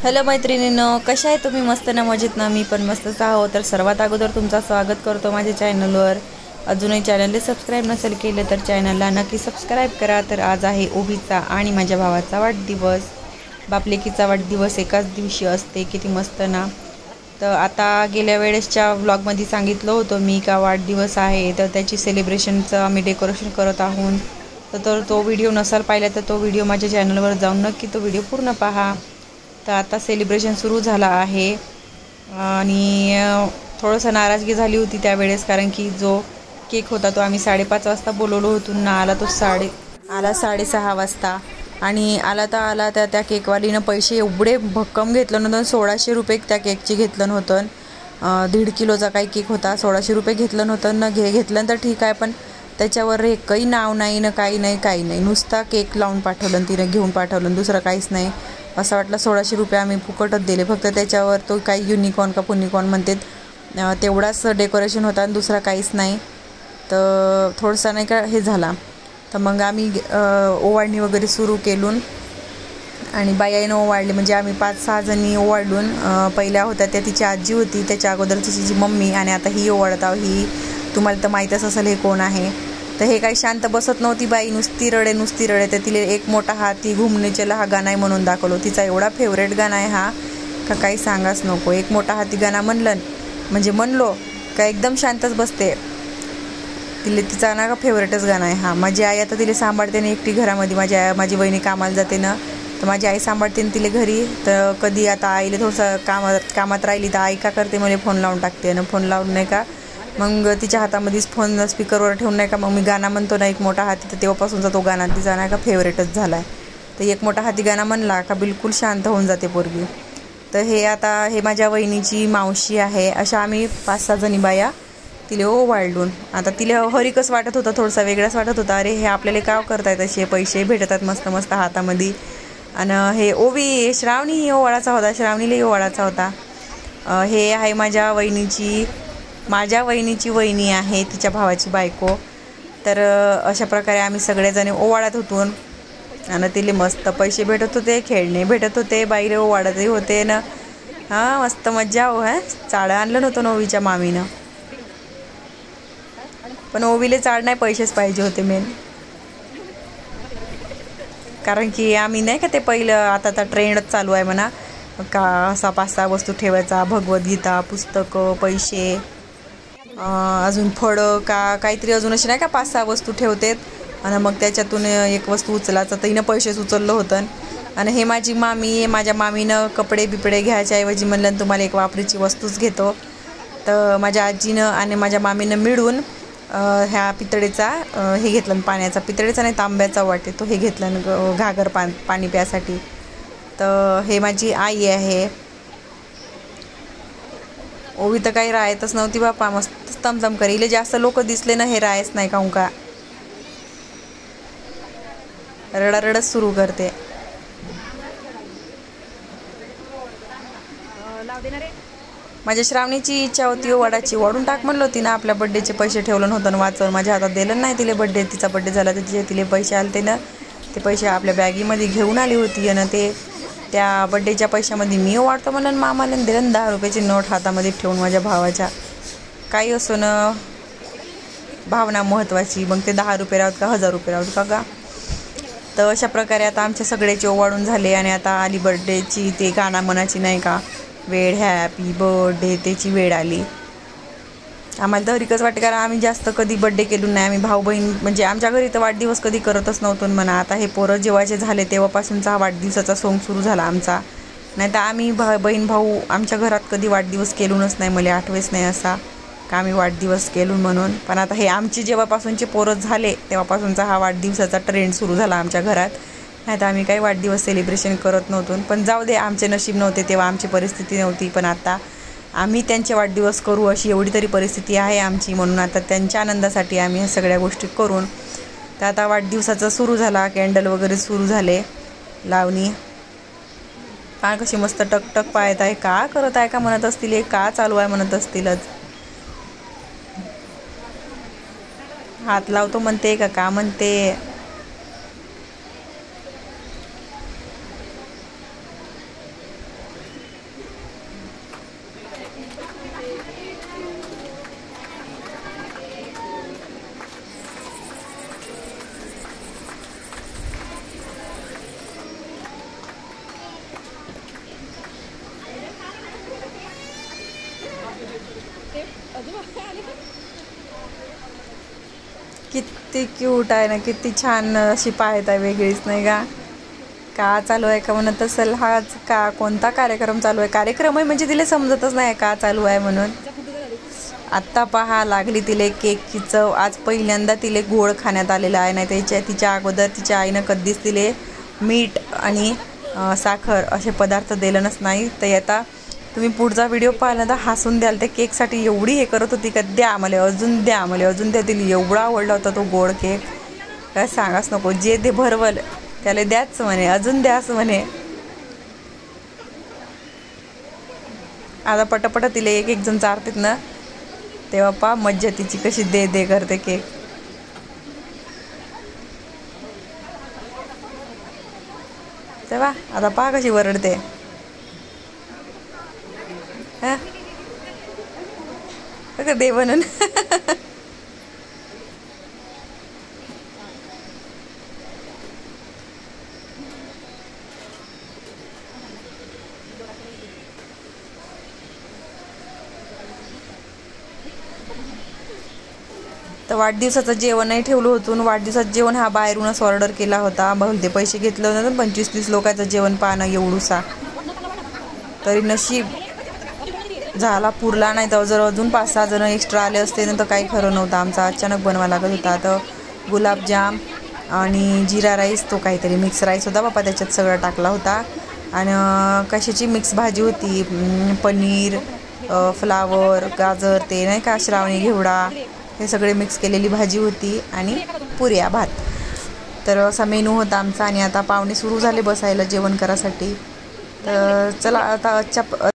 Hello मैत्रिणींनो, कशा आहे तुम्ही? मस्त ना, मजेत ना? मी पण मस्तच आहो. तर सर्वात अगोदर तुमचं स्वागत करतो माझ्या चॅनलवर. अजूनही चॅनलला सबस्क्राईब नसेल केलं तर चॅनलला नक्की सबस्क्राईब करा. तर आज आहे ओवीचा आणि माझ्या भावाचा वाढदिवस. बापलेकीचा वाढदिवस एकाच दिवशी असते, किती मस्त ना. तर आता गेल्या वेळेसच्या व्लॉगमध्ये सांगितलं होतं मी का वाढदिवस आहे, तर त्याची सेलिब्रेशनचं आम्ही डेकोरेशन करत आहोत. तर तो व्हिडिओ नसाल पाहिला तर तो व्हिडिओ माझ्या चॅनलवर जाऊन नक्की तो व्हिडिओ पूर्ण पहा. तर आता सेलिब्रेशन सुरू झालं आहे आणि थोडंसं नाराजगी झाली होती त्यावेळेस, कारण की जो केक होता तो आम्ही 5:30 वाजता बोलवलो होतो ना, आला 6:30 वाजता. आणि आला त्या केकवालीनं पैसे एवढे भक्कम घेतलं नव्हतं. 1600 रुपये त्या केकचे घेतलं नव्हतं. 1.5 किलोचा काही केक होता, 1600 रुपये घेतलं नव्हतं ना. घेतलं तर ठीक आहे, पण त्याच्यावर एकही नाव नाही ना, काही नाही. नुसता केक लावून पाठवलं, तिनं घेऊन पाठवलं, दुसरं काहीच नाही. असं वाटलं 1600 रुपये आम्ही फुकटच दिले. फक्त त्याच्यावर तो काही युनिकॉर्न का पुनिकॉर्न म्हणतात तेवढाच डेकोरेशन होता आणि दुसरा काहीच नाही. तर थोडंसं नाही का हे झाला. तर मग आम्ही ओवाळणी वगैरे सुरू केलून आणि बायानं ओवाळली. म्हणजे आम्ही 5-6 जणी ओवाळून, पहिल्या होत्या त्या तिची आजी होती, त्याच्या अगोदर तिची मम्मी, आणि आता ही ओवाळत आहो. ही तुम्हाला तर माहीतच असेल हे कोण आहे. तर हे काही शांत बसत नव्हती बाई, नुसती रडे. तर तिला एक मोठा हाती घुमने चला हा गाणं म्हणून दाखवलो. तिचा एवढा फेवरेट गाणं आहे हा का काही सांगाच नको. एक मोठा हाती गाणं म्हणलो का एकदम शांतच बसते. तिचा ना का फेवरेटच गाणं आहे हा. माझी आई आता तिला सांभाळते ना एकटी घरामध्ये. माझी बहिणी कामाला जाते ना, तर माझी आई सांभाळते ना तिला घरी. तर कधी आता आईला थोडंसं कामात राहिली तर आई का करते, मला फोन लावून टाकते ना. फोन लावून नाही का मग तिच्या हातामध्येच फोन स्पीकरवर ठेवून नाही का मग मी गाणं म्हणतो ना, एक मोठा हाती. तर तेव्हापासूनचा तो गाणं तिचा नाही का फेवरेटच झाला आहे. तर एक मोठा हाती गाणं म्हणला का बिलकुल शांत होऊन जाते पोरगी. तर हे माझ्या वहिनीची मावशी आहे. अशा आम्ही 5-6 जणी बाया तिला ओवाळून. आता तिला हरिकच वाटत होता, थोडासा वेगळाच वाटत होता. अरे हे आपल्याला काय करतायत, असे पैसे भेटतात मस्त हातामध्ये. आणि हे ओवी श्रावणी ओवाळाचा होता, श्रावणीलाही ओवाळाचा होता. हे आहे माझ्या वहिनीची वहिनी आहे, तिच्या भावाची बायको. तर अशा प्रकारे आम्ही सगळेजण ओवाळत होतो आणि तिला मस्त पैसे भेटत होते, खेळणे भेटत होते, बाईले ओवाळतही होते ना. हां, मस्त मज्जा हो. चाळं आणलं नव्हतं ओवीच्या मामीनं, पण ओवीले चाळ नाही, पैसेच पाहिजे होते मेन. कारण की आम्ही नाही का ते पहिलं, आता ट्रेंडच चालू आहे म्हणा का असा 5-6 वस्तू ठेवायचा. भगवद्गीता, पुस्तकं, पैसे, अजून फळं का काहीतरी अजून असे नाही का 5-6 वस्तू ठेवतात. आणि मग त्याच्यातून एक वस्तू उचलायचं. तर हिनं पैसेच उचललं होतं. आणि हे माझ्या मामीनं कपडे बिपडे घ्यायच्या ऐवजी म्हणलं तुम्हाला एक वापरीची वस्तूच घेतो. तर माझ्या आजीनं आणि माझ्या मामीनं मिळून ह्या पितळेचा हे घेतलं, पाण्याचा, पितळेचा नाही तांब्याचा वाटे तो हे घेतलं घागर पाणी प्यासाठी. तर हे माझी आई आहे. ओवी तर काही राहतच नव्हती बापा, मस्त तमतम करीले. जास्त लोक दिसले ना हे रायच नाही का का रडारडच सुरू करते. माझ्या श्रावणीची इच्छा होती वडाची, वाढून टाक म्हणलं होती ना. आपल्या बड्डेचे पैसे ठेवलं नव्हतं वाचवून, माझ्या हातात दिलं नाही तिला. तिचा बड्डे झाला तर तिला पैसे आले ना, ते पैसे आपल्या बॅगीमध्ये घेऊन आली होती. आणि ते त्या बड्डेच्या पैशामध्ये मी वाढतो म्हणून मामाला दिलं 10 रुपयाची नोट हातामध्ये ठेवून माझ्या भावाच्या. काही असो ना, भावना महत्त्वाची. मग ते 10 रुपये राहत का 1000 रुपये राहत का. तर अशा प्रकारे आता आमच्या सगळ्याचे ओवाळून झाले. आणि आता आली बड्डेची ते गाणं म्हणायची नाही का वेळ, हॅपी बर्थडे, त्याची वेळ आली. आम्हाला तर हरिकच वाटते, कारण आम्ही जास्त कधी बड्डे केलो नाही. आम्ही भाऊ बहीण म्हणजे आमच्या घरी तर वाढदिवस कधी करतच नव्हतो म्हणा. आता हे पोरं जेव्हाचे झाले तेव्हापासूनचा हा वाढदिवसाचा सोंग सुरू झाला आमचा. नाही तर आम्ही बहीण भाऊ आमच्या घरात कधी वाढदिवस केलूनच नाही. मला आठवेच नाही असा का आम्ही वाढदिवस केलून म्हणून. पण आता हे आमची जेव्हापासूनचे पोरं झाले तेव्हापासूनचा हा वाढदिवसाचा ट्रेंड सुरू झाला आमच्या घरात. नाही तर आम्ही काही वाढदिवस सेलिब्रेशन करत नव्हतो. पण जाऊ दे, आमचे नशीब नव्हते तेव्हा, आमची परिस्थिती नव्हती. पण आता आम्ही त्यांचे वाढदिवस करू अशी एवढी तरी परिस्थिती आहे आमची. म्हणून आता त्यांच्या आनंदासाठी आम्ही ह्या सगळ्या गोष्टी करून. तर आता वाढदिवसाचा सुरू झाला, कॅन्डल वगैरे सुरू झाले लावणी. का कशी मस्त टकटक पाहत आहे, का करत आहे का म्हणत असतील, हे का चालू आहे म्हणत असतीलच. हात लावतो म्हणते का म्हणते. किती क्यूट आहे ना, किती छान अशी पाहत आहे, वेगळीच नाही का. का चालू आहे का म्हणत असेल, हा का कोणता कार्यक्रम चालू आहे. कार्यक्रम आहे म्हणजे तिला समजतच नाही का चालू आहे म्हणून. आत्ता पहा लागली तिले केकची चव. आज पहिल्यांदा तिले गोड खाण्यात आलेला आहे, नाही तिच्या अगोदर तिच्या आईनं कधीच तिले मीठ आणि साखर असे पदार्थ दिलेच नाही. तर आता तुम्ही पुढचा व्हिडिओ पाहिला तर हसून द्याल. ते केकसाठी एवढी हे करत होती का, द्या आम्हाला अजून, द्या आम्हाला अजून द्या. तिला एवढा आवडला होता तो गोड केक, काय सांगाच नको. जे ते भरवल त्याला द्याच म्हणे, अजून द्याच म्हणे. आता पटापट तिला एक एक जण चारतात ना, तेव्हा पा मज्जा तिची कशी दे दे करते केक. तेव्हा आता पहा कशी वरडते. दे म्हणून. तर वाढदिवसाचं जेवणही ठेवलं होतं. वाढदिवसाचं जेवण हा बाहेरूनच ऑर्डर केला होता. भलते पैसे घेतलं होतं, 25-30 लोकांचं जेवण पाहणं एवढूसा. तरी नशीब झाला पुरला, नाही तर जर अजून 5-6 जण एक्स्ट्रा आले असते तर काही खरं नव्हतं. आमचा अचानक बनवा लागत होता. तर गुलाबजाम आणि जिरा राईस, तो काहीतरी मिक्स राईस होता बापा, त्याच्यात सगळं टाकला होता. आणि कशाची मिक्स भाजी होती, पनीर, फ्लावर, गाजर, ते नाही का श्रावणी घेवडा, हे सगळे मिक्स केलेली भाजी होती आणि पुऱ्या भात. तर असा मेनू होता आमचा. आणि आता पाहुणे सुरू झाले बसायला जेवण करायसाठी. तर चला आता आजच्या